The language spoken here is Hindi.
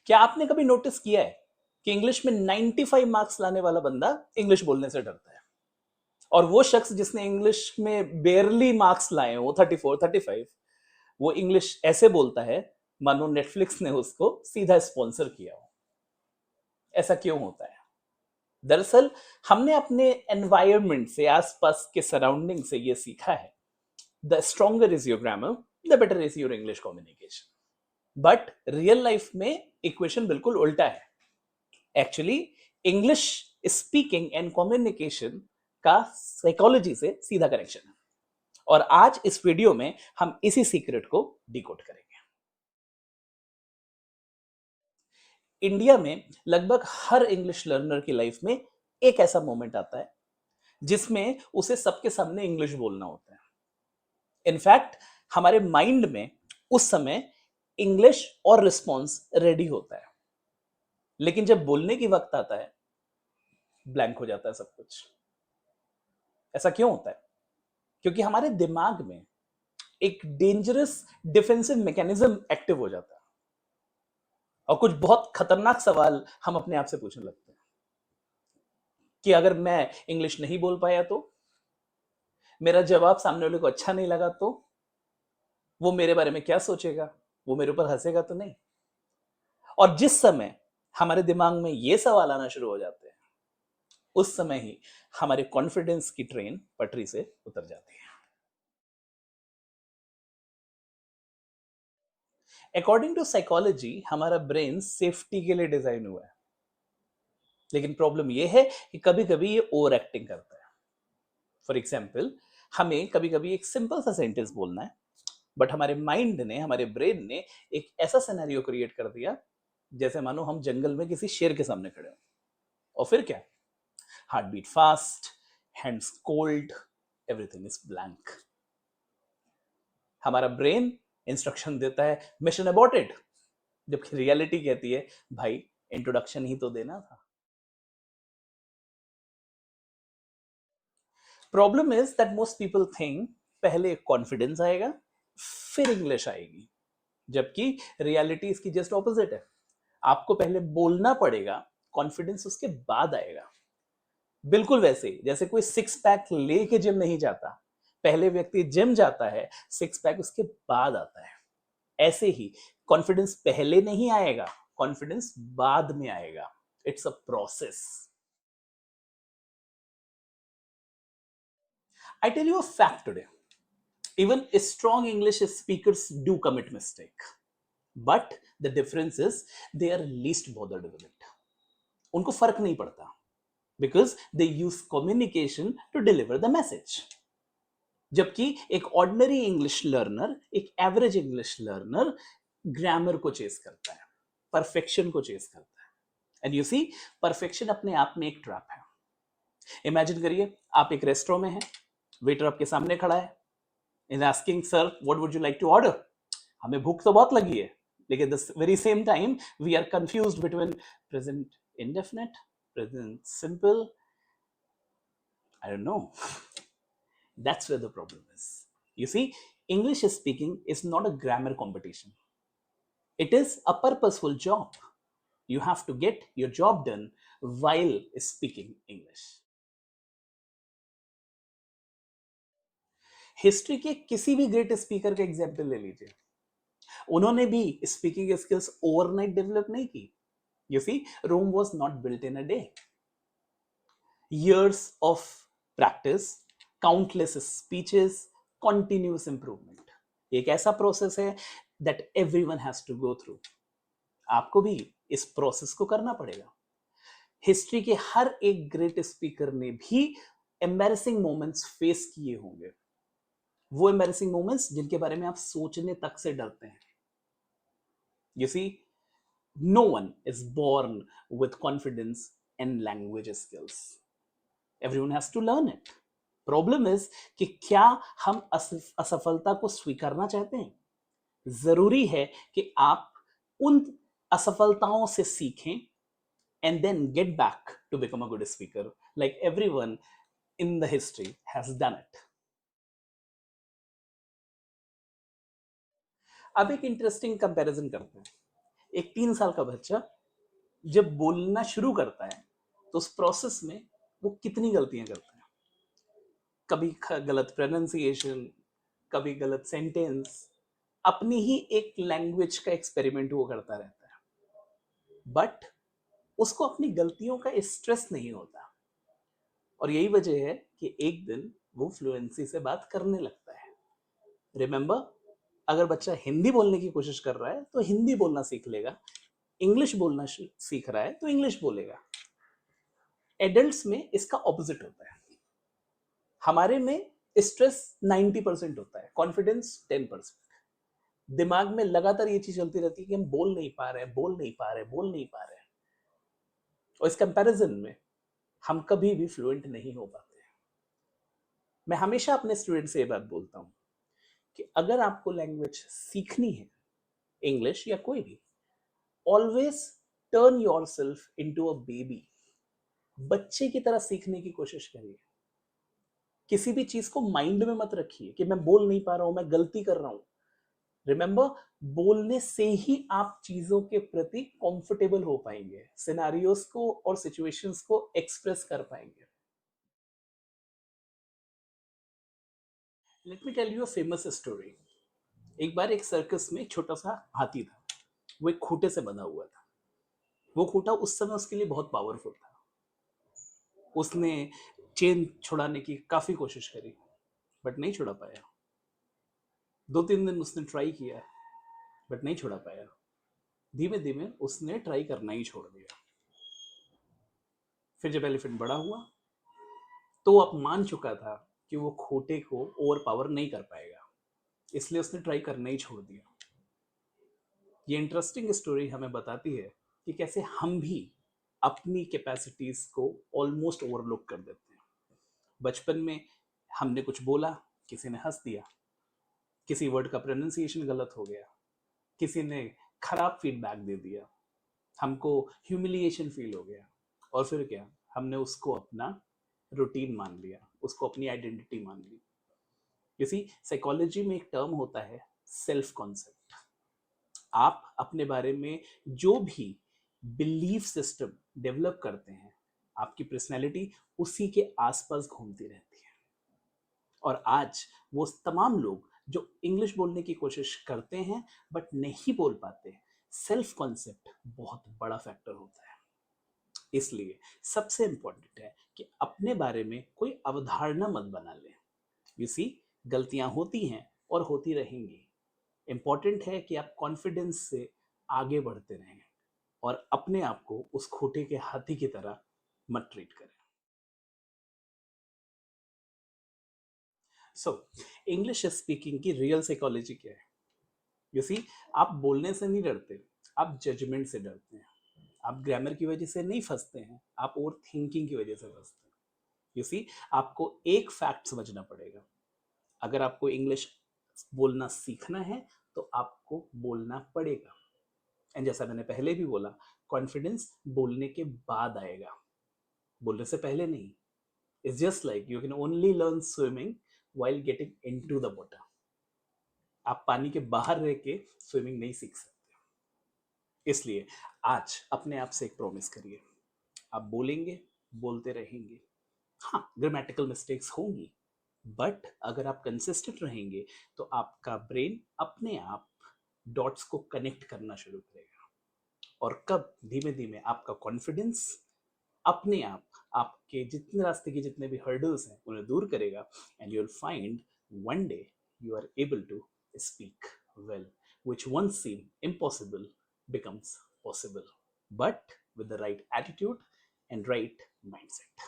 क्या आपने कभी नोटिस किया है कि इंग्लिश में 95 मार्क्स लाने वाला बंदा इंग्लिश बोलने से डरता है, और वो शख्स जिसने इंग्लिश में बेयरली मार्क्स लाए हो 34 35, वो इंग्लिश ऐसे बोलता है मानो नेटफ्लिक्स ने उसको सीधा स्पॉन्सर किया हो। ऐसा क्यों होता है? दरअसल हमने अपने एनवायरनमेंट से, आसपास के सराउंडिंग से ये सीखा है, the stronger is your grammar, the better is your English communication. But real life में इक्वेशन बिल्कुल उल्टा है। Actually English speaking and communication का साइकोलॉजी से सीधा कनेक्शन है, और आज इस वीडियो में हम इसी सीक्रेट को डिकोड करेंगे। इंडिया में लगभग हर इंग्लिश लर्नर की लाइफ में एक ऐसा मोमेंट आता है जिसमें उसे सबके सामने इंग्लिश बोलना होता है। इनफैक्ट हमारे माइंड में उस समय इंग्लिश और रिस्पॉन्स रेडी होता है, लेकिन जब बोलने की वक्त आता है ब्लैंक हो जाता है सब कुछ। ऐसा क्यों होता है? क्योंकि हमारे दिमाग में एक डेंजरस डिफेंसिव मैकेनिज्म एक्टिव हो जाता है, और कुछ बहुत खतरनाक सवाल हम अपने आप से पूछने लगते हैं कि अगर मैं इंग्लिश नहीं बोल पाया तो, मेरा जवाब सामने वाले को अच्छा नहीं लगा तो, वो मेरे बारे में क्या सोचेगा, वो मेरे ऊपर हंसेगा तो नहीं। और जिस समय हमारे दिमाग में ये सवाल आना शुरू हो जाते हैं, उस समय ही हमारे कॉन्फिडेंस की ट्रेन पटरी से उतर जाती है। अकॉर्डिंग टू साइकोलॉजी हमारा ब्रेन सेफ्टी के लिए डिजाइन हुआ है, लेकिन प्रॉब्लम यह है कि कभी कभी ये ओवर एक्टिंग करता है। फॉर एग्जाम्पल, हमें कभी कभी एक सिंपल सा सेंटेंस बोलना है, बट हमारे माइंड ने, हमारे ब्रेन ने एक ऐसा सिनेरियो क्रिएट कर दिया जैसे मानो हम जंगल में किसी शेर के सामने खड़े हो। और फिर क्या? Heart beat fast, hands cold, everything is blank. हमारा ब्रेन इंस्ट्रक्शन देता है मिशन अबॉर्टेड, जबकि रियलिटी कहती है भाई इंट्रोडक्शन ही तो देना था। Problem is that most people think पहले कॉन्फिडेंस आएगा फिर इंग्लिश आएगी, जबकि रियलिटी इसकी जस्ट ऑपोजिट है। आपको पहले बोलना पड़ेगा, कॉन्फिडेंस उसके बाद आएगा। बिल्कुल वैसे जैसे कोई सिक्स पैक लेके जिम नहीं जाता, पहले व्यक्ति जिम जाता है, सिक्स पैक उसके बाद आता है। ऐसे ही कॉन्फिडेंस पहले नहीं आएगा, कॉन्फिडेंस बाद में आएगा। It's a process. I tell you a fact today, even strong English speakers do commit mistake, but the difference is they are least bothered with it. उनको फर्क नहीं पड़ता, because they use communication to deliver the message. जबकि एक ऑर्डिनरी इंग्लिश लर्नर, एक एवरेज इंग्लिश लर्नर ग्रामर को चेस करता है, परफेक्शन को चेस करता है। एंड यू सी, परफेक्शन अपने आप में एक ट्रैप है। इमेजिन करिए आप एक रेस्टोरेंट में हैं, वेटर आपके सामने खड़ा है, is asking sir what would you like to order. हमें भूख तो बहुत लगी है, लेकिन the very same time we are confused between present indefinite, present simple, I don't know. That's where the problem is. You see, English speaking is not a grammar competition. It is a purposeful job. You have to get your job done while speaking English. History के किसी भी ग्रेट स्पीकर का एग्जाम्पल ले लीजिए, उन्होंने भी स्पीकिंग स्किल्स ओवरनाइट डेवलप नहीं की। You see, Rome was not built in a day. Years of practice, countless speeches, continuous improvement, एक ऐसा प्रोसेस है that everyone has to go through. आपको भी इस प्रोसेस को करना पड़ेगा। हिस्ट्री के हर एक ग्रेट स्पीकर ने भी एम्बैरेसिंग मोमेंट्स फेस किए होंगे, वो एम्बैरेसिंग मोमेंट्स जिनके बारे में आप सोचने तक से डरते हैं। You see, no one is born with confidence and language skills, everyone has to learn it. Problem is कि क्या हम असफलता को स्वीकारना चाहते हैं? जरूरी है कि आप उन असफलताओं से सीखें and then get back to become a good speaker like everyone in the history has done it. अब एक इंटरेस्टिंग कंपैरिजन करते हैं। एक 3 साल का बच्चा जब बोलना शुरू करता है तो उस प्रोसेस में वो कितनी गलतियां करता है, कभी गलत प्रोनाउंसिएशन, कभी गलत सेंटेंस, अपनी ही एक लैंग्वेज का एक्सपेरिमेंट वो करता रहता है, बट उसको अपनी गलतियों का स्ट्रेस नहीं होता। और यही वजह है कि एक दिन वो फ्लुएंसी से बात करने लगता है। रिमेंबर, अगर बच्चा हिंदी बोलने की कोशिश कर रहा है तो हिंदी बोलना सीख लेगा, इंग्लिश बोलना सीख रहा है तो इंग्लिश बोलेगा। एडल्ट्स में इसका ऑपोजिट होता है। हमारे में स्ट्रेस 90% होता है, कॉन्फिडेंस 10%। दिमाग में लगातार ये चीज चलती रहती है कि हम बोल नहीं पा रहे, बोल नहीं पा रहे, बोल नहीं पा रहे, और इस कंपैरिजन में हम कभी भी फ्लुएंट नहीं हो पाते। मैं हमेशा अपने स्टूडेंट से ये बात बोलता हूँ कि अगर आपको लैंग्वेज सीखनी है, इंग्लिश या कोई भी, always turn your self into a baby. बच्चे की तरह सीखने की कोशिश करिए। किसी भी चीज को माइंड में मत रखिए कि मैं बोल नहीं पा रहा हूं, मैं गलती कर रहा हूं। रिमेंबर, बोलने से ही आप चीजों के प्रति कंफर्टेबल हो पाएंगे, सिनेरियोस को और सिचुएशंस को एक्सप्रेस कर पाएंगे। Let me tell you a famous story. एक बार एक सर्कस में एक छोटा सा हाथी था। वो एक खूंटे से बंधा हुआ था। वो खूंटा उस समय उसके लिए बहुत पावरफुल था। उसने चेन छुड़ाने की काफी कोशिश करी, बट नहीं छुड़ा पाया। 2-3 दिन उसने ट्राई किया, बट नहीं छुड़ा पाया। धीमे धीमे उसने ट्राई करना ही छोड़ दिया। फिर जब एलिफेंट बड़ा हुआ तो वो अब मान चुका था कि वो खूंटे को ओवर पावर नहीं कर पाएगा, इसलिए उसने ट्राई करना ही छोड़ दिया। ये इंटरेस्टिंग स्टोरी हमें बताती है कि कैसे हम भी अपनी कैपेसिटीज को ऑलमोस्ट ओवरलुक कर देते हैं। बचपन में हमने कुछ बोला, किसी ने हंस दिया, किसी वर्ड का प्रोनाउंसिएशन गलत हो गया, किसी ने खराब फीडबैक दे दिया, हमको ह्यूमिलिएशन फील हो गया, और फिर क्या, हमने उसको अपना रूटीन मान लिया, उसको अपनी आइडेंटिटी मान ली। किसी साइकोलॉजी में एक टर्म होता है सेल्फ कॉन्सेप्ट। आप अपने बारे में जो भी बिलीफ सिस्टम डेवलप करते हैं, आपकी पर्सनैलिटी उसी के आसपास घूमती रहती है। और आज वो तमाम लोग जो इंग्लिश बोलने की कोशिश करते हैं बट नहीं बोल पाते, सेल्फ कॉन्सेप्ट बहुत बड़ा फैक्टर होता है। इसलिए सबसे इंपॉर्टेंट है कि अपने बारे में कोई अवधारणा मत बना लें। यू सी, गलतियां होती हैं और होती रहेंगी। इंपॉर्टेंट है कि आप कॉन्फिडेंस से आगे बढ़ते रहें और अपने आप को उस खोटे के हाथी की तरह मत ट्रीट करें। सो इंग्लिश स्पीकिंग की रियल साइकोलॉजी क्या है? यू सी, आप बोलने से नहीं डरते, आप जजमेंट से डरते हैं। आप ग्रामर की वजह से नहीं फंसते हैं, आप ओवर थिंकिंग की वजह से फंसते हैं। यू सी, आपको एक फैक्ट समझना पड़ेगा। अगर आपको इंग्लिश बोलना सीखना है तो आपको बोलना पड़ेगा। एंड जैसा मैंने पहले भी बोला, कॉन्फिडेंस बोलने के बाद आएगा, बोलने से पहले नहीं। It's just like you can only learn swimming while getting into the water. आप पानी के बाहर रह के स्विमिंग नहीं सीख सकते। इसलिए आज अपने आप से एक प्रॉमिस करिए, आप बोलेंगे, बोलते रहेंगे। हाँ, ग्रामेटिकल मिस्टेक्स होंगी, बट अगर आप कंसिस्टेंट रहेंगे तो आपका ब्रेन अपने आप डॉट्स को कनेक्ट करना शुरू करेगा। और कब धीमे धीमे आपका कॉन्फिडेंस अपने आप आपके जितने रास्ते के जितने भी हर्डल्स हैं उन्हें दूर करेगा, and you will find one day you are able to speak well, which once seemed impossible becomes possible, but with the right attitude and right mindset.